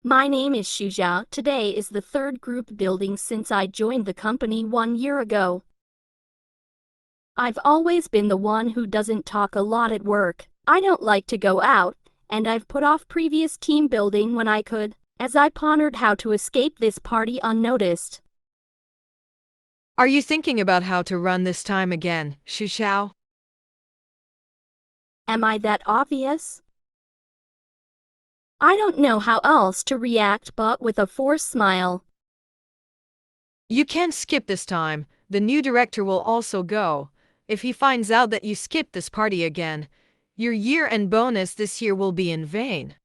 My name is Shuja. Today is the third group building since I joined the company 1 year ago. I've always been the one who doesn't talk a lot at work. I don't like to go out, and I've put off previous team building when I could, as I pondered how to escape this party unnoticed. Are you thinking about how to run this time again, Shushao? Am I that obvious? I don't know how else to react but with a forced smile. You can't skip this time. The new director will also go. If he finds out that you skipped this party again, your year-end bonus this year will be in vain.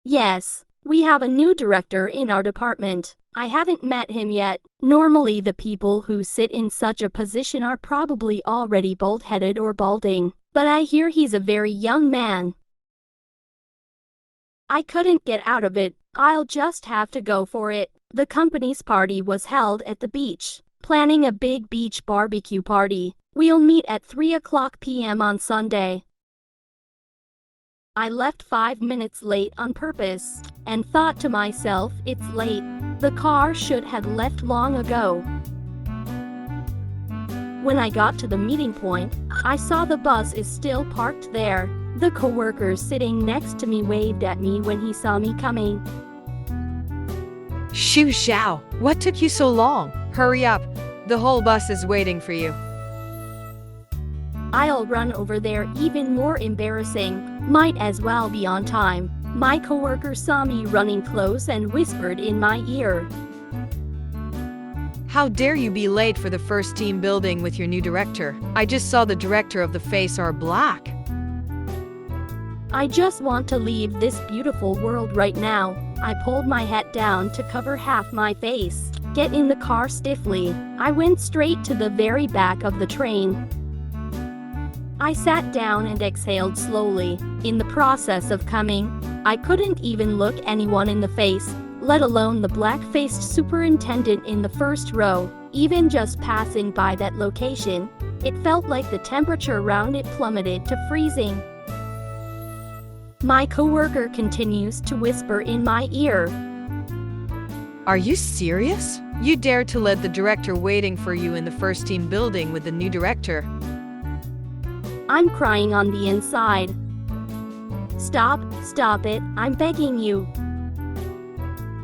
Yes, we have a new director in our department. I haven't met him yet. Normally the people who sit in such a position are probably already bald-headed or balding, but I hear he's a very young man. I couldn't get out of it. I'll just have to go for it. The company's party was held at the beach. Planning a big beach barbecue party. We'll meet at 3:00 p.m. on Sunday. I left 5 minutes late on purpose, and thought to myself, it's late. The car should have left long ago. When I got to the meeting point, I saw the bus is still parked there. The coworker sitting next to me waved at me when he saw me coming. Shushao, what took you so long? Hurry up, the whole bus is waiting for you. I'll run over there. Even more embarrassing. Might as well be on time. My coworker saw me running close and whispered in my ear. How dare you be late for the first team building with your new director? I just saw the director of the face are black. I just want to leave this beautiful world right now. I pulled my hat down to cover half my face. Get in the car stiffly. I went straight to the very back of the train. I sat down and exhaled slowly. In the process of coming, I couldn't even look anyone in the face, let alone the black-faced superintendent in the first row. Even just passing by that location, it felt like the temperature around it plummeted to freezing. My coworker continues to whisper in my ear. Are you serious? You dare to let the director waiting for you in the first team building with the new director? I'm crying on the inside. Stop it, I'm begging you.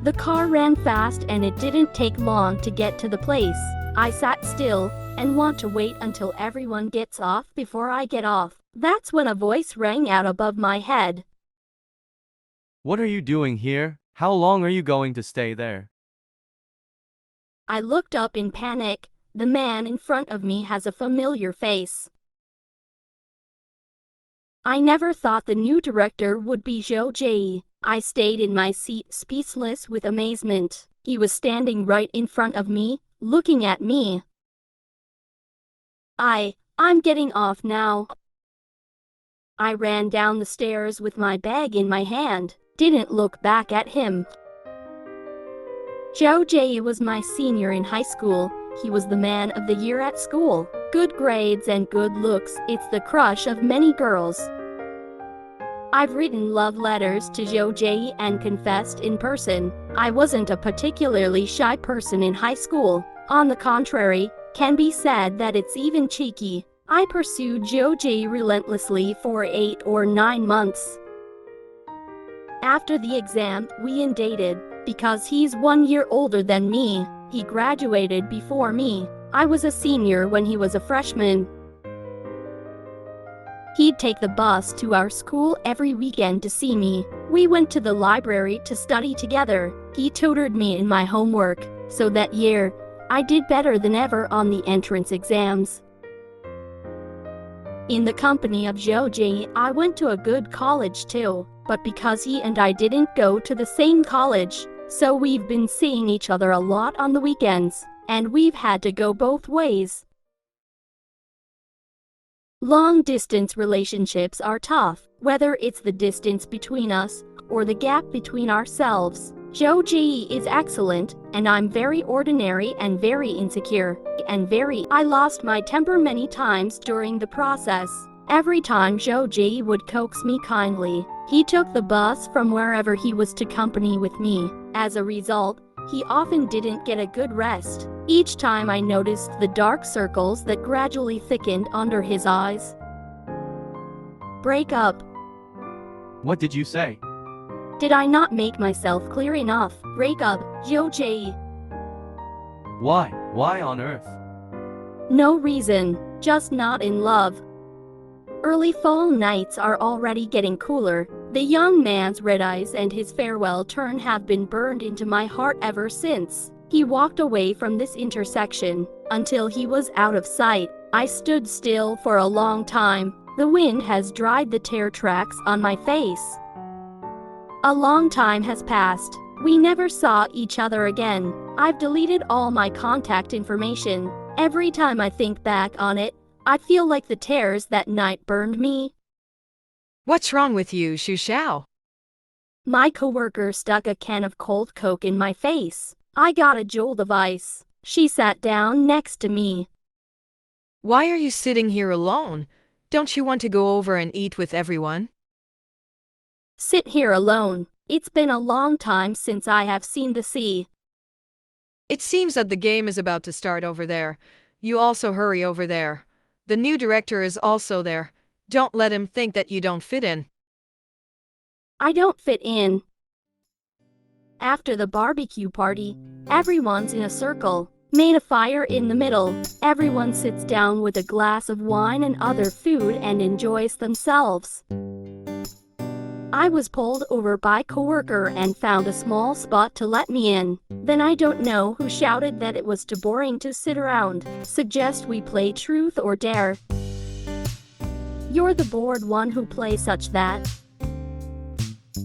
The car ran fast and it didn't take long to get to the place. I sat still and want to wait until everyone gets off before I get off. That's when a voice rang out above my head. What are you doing here? How long are you going to stay there? I looked up in panic. The man in front of me has a familiar face. I never thought the new director would be Zhou Jie. I stayed in my seat speechless with amazement. He was standing right in front of me, looking at me. I'm getting off now. I ran down the stairs with my bag in my hand, didn't look back at him. Zhou Jie was my senior in high school. He was the man of the year at school. Good grades and good looks, it's the crush of many girls. I've written love letters to Zhou Jie and confessed in person. I wasn't a particularly shy person in high school. On the contrary, can be said that it's even cheeky. I pursued Zhou Jie relentlessly for 8 or 9 months. After the exam, we dated. Because he's 1 year older than me, he graduated before me. I was a senior when he was a freshman. He'd take the bus to our school every weekend to see me. We went to the library to study together. He tutored me in my homework, so that year, I did better than ever on the entrance exams. In the company of Zhou Jie, I went to a good college too, but because he and I didn't go to the same college, so we've been seeing each other a lot on the weekends, and we've had to go both ways. Long-distance relationships are tough, whether it's the distance between us or the gap between ourselves. Zhou Jie is excellent, and I'm very ordinary and very insecure, I lost my temper many times during the process. Every time Joji would coax me kindly, he took the bus from wherever he was to company with me. As a result, he often didn't get a good rest. Each time I noticed the dark circles that gradually thickened under his eyes. Break up. What did you say? Did I not make myself clear enough? Break up, Joji. Why? Why on earth? No reason, just not in love. Early fall nights are already getting cooler. The young man's red eyes and his farewell turn have been burned into my heart ever since. He walked away from this intersection. Until he was out of sight, I stood still for a long time. The wind has dried the tear tracks on my face. A long time has passed. We never saw each other again. I've deleted all my contact information. Every time I think back on it, I feel like the tears that night burned me. What's wrong with you, Xu Xiao? My coworker stuck a can of cold Coke in my face. I got a jolt of ice. She sat down next to me. Why are you sitting here alone? Don't you want to go over and eat with everyone? Sit here alone. It's been a long time since I have seen the sea. It seems that the game is about to start over there. You also hurry over there. The new director is also there. Don't let him think that you don't fit in. I don't fit in. After the barbecue party, everyone's in a circle. Made a fire in the middle. Everyone sits down with a glass of wine and other food and enjoys themselves. I was pulled over by coworker and found a small spot to let me in. Then I don't know who shouted that it was too boring to sit around. Suggest we play truth or dare. You're the bored one who plays such that.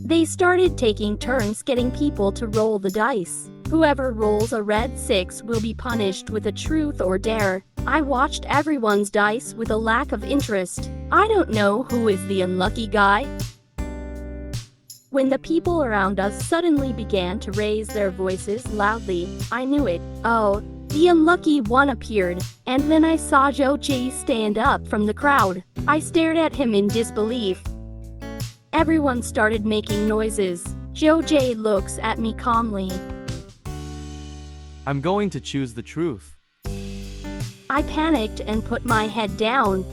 They started taking turns getting people to roll the dice. Whoever rolls a red 6 will be punished with a truth or dare. I watched everyone's dice with a lack of interest. I don't know who is the unlucky guy. When the people around us suddenly began to raise their voices loudly, I knew it. Oh, the unlucky one appeared, and then I saw Joji stand up from the crowd. I stared at him in disbelief. Everyone started making noises. Joji looks at me calmly. I'm going to choose the truth. I panicked and put my head down.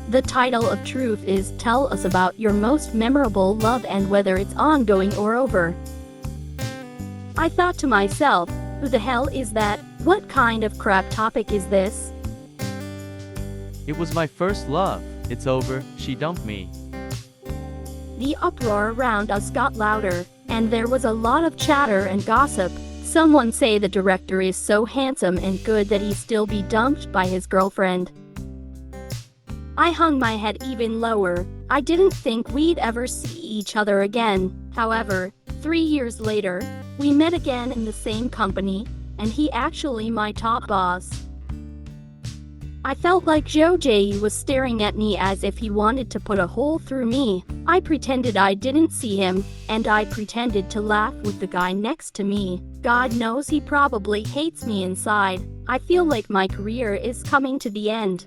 The title of truth is Tell Us About Your Most Memorable Love and Whether It's Ongoing or Over. I thought to myself, who the hell is that? What kind of crap topic is this? It was my first love. It's over. She dumped me. The uproar around us got louder, and there was a lot of chatter and gossip. Someone say the director is so handsome and good that he still be dumped by his girlfriend. I hung my head even lower. I didn't think we'd ever see each other again. However, 3 years later, we met again in the same company, and he actually my top boss. I felt like Joji was staring at me as if he wanted to put a hole through me. I pretended I didn't see him, and I pretended to laugh with the guy next to me. God knows he probably hates me inside. I feel like my career is coming to the end.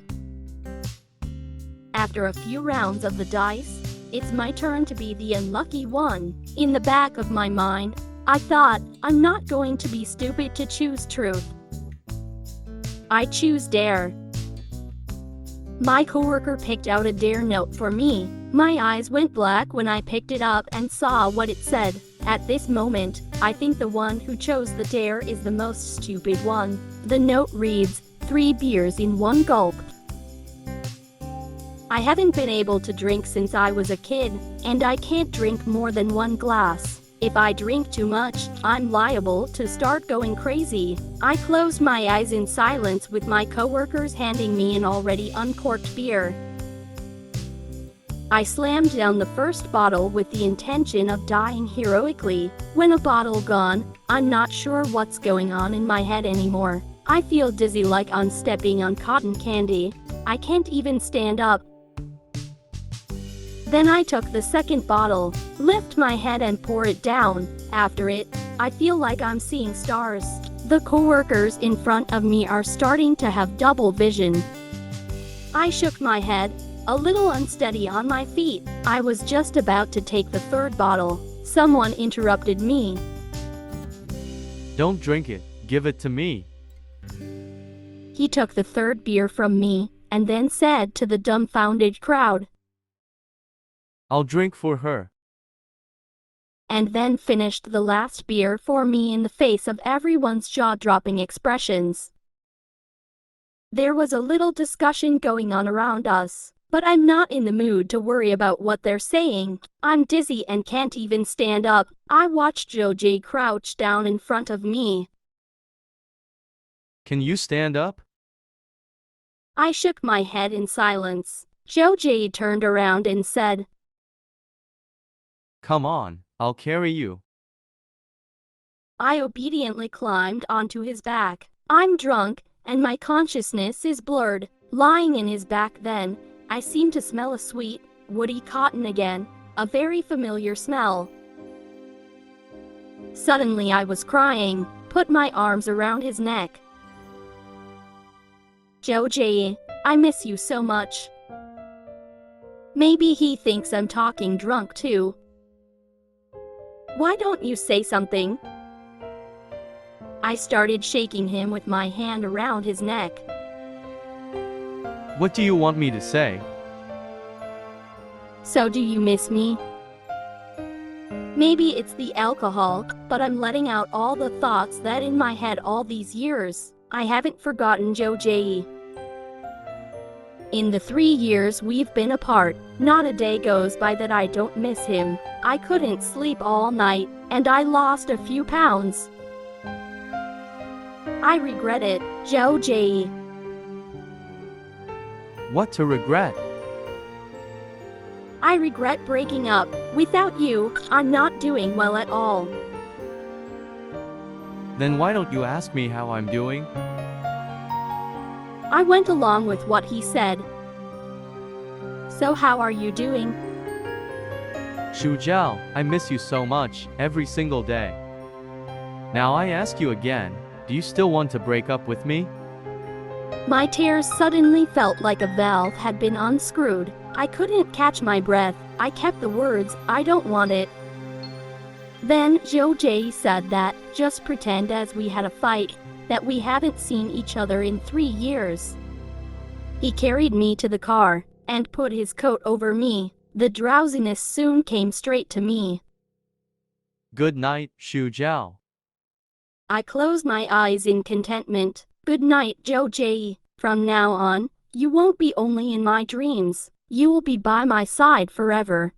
After a few rounds of the dice, it's my turn to be the unlucky one. In the back of my mind, I thought, I'm not going to be stupid to choose truth. I choose dare. My coworker picked out a dare note for me. My eyes went black when I picked it up and saw what it said. At this moment, I think the one who chose the dare is the most stupid one. The note reads, 3 beers in 1 gulp. I haven't been able to drink since I was a kid, and I can't drink more than 1 glass. If I drink too much, I'm liable to start going crazy. I closed my eyes in silence with my coworkers handing me an already uncorked beer. I slammed down the first bottle with the intention of dying heroically. When a bottle gone, I'm not sure what's going on in my head anymore. I feel dizzy like I'm stepping on cotton candy. I can't even stand up. Then I took the second bottle, lift my head and pour it down. After it, I feel like I'm seeing stars. The coworkers in front of me are starting to have double vision. I shook my head, a little unsteady on my feet. I was just about to take the third bottle. Someone interrupted me. Don't drink it, give it to me. He took the third beer from me, and then said to the dumbfounded crowd, I'll drink for her. And then finished the last beer for me in the face of everyone's jaw-dropping expressions. There was a little discussion going on around us, but I'm not in the mood to worry about what they're saying. I'm dizzy and can't even stand up. I watched Joe J crouch down in front of me. Can you stand up? I shook my head in silence. Joe J turned around and said, Come on, I'll carry you. I obediently climbed onto his back. I'm drunk, and my consciousness is blurred. Lying in his back then, I seemed to smell a sweet, woody cotton again, a very familiar smell. Suddenly I was crying, put my arms around his neck. Joe J, I miss you so much. Maybe he thinks I'm talking drunk too. Why don't you say something? I started shaking him with my hand around his neck. What do you want me to say? So do you miss me? Maybe it's the alcohol, but I'm letting out all the thoughts that in my head all these years. I haven't forgotten Joe J. In the 3 years we've been apart, not a day goes by that I don't miss him. I couldn't sleep all night, and I lost a few pounds. I regret it, Joe J. What to regret? I regret breaking up. Without you, I'm not doing well at all. Then why don't you ask me how I'm doing? I went along with what he said. So how are you doing? Shujiao, I miss you so much, every single day. Now I ask you again, do you still want to break up with me? My tears suddenly felt like a valve had been unscrewed. I couldn't catch my breath. I kept the words, I don't want it. Then Joe J said that, just pretend as we had a fight, that we haven't seen each other in 3 years. He carried me to the car, and put his coat over me. The drowsiness soon came straight to me. Good night, Shujiao. I closed my eyes in contentment. Good night, Joe J. From now on, you won't be only in my dreams. You will be by my side forever.